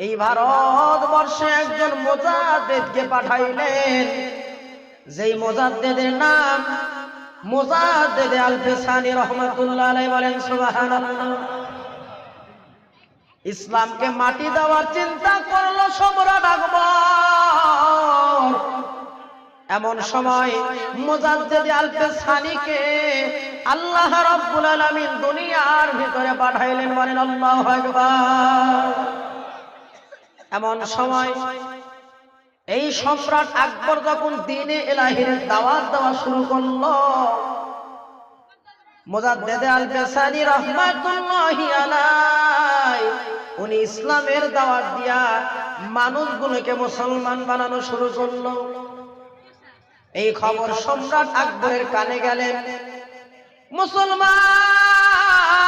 এই ভারতবর্ষে একজন মুজাদ্দিদকে পাঠাইলেন, যেই মুজাদ্দিদের নাম মুজাদ্দিদ আল-ফিসানি রাহমাতুল্লাহ আলাইহি। বলেন সুবহানাল্লাহ। ইসলামকে মাটি দেওয়ার চিন্তা করলো সম্রাট আকবর। এমন সময় মুজাদ্দিদ আল-ফিসানিকে আল্লাহ রাব্বুল আলামিন দুনিয়ার ভিতরে পাঠাইলেন। বলেন আল্লাহু আকবার। এমন সময় এই সম্রাট আকবর যখন দ্বীনে ইলাহির দাওয়াত দেওয়া শুরু করলো, মুজাদ্দিদ আল-ফিসানি রাহমাতুল্লাহি আলাইহি উনি ইসলামের দাওয়াত দিয়া মানুষগুলোকে মুসলমান বানানো শুরু করলো। এই খবর সম্রাট আকবরের কানে গেলেন। মুসলমান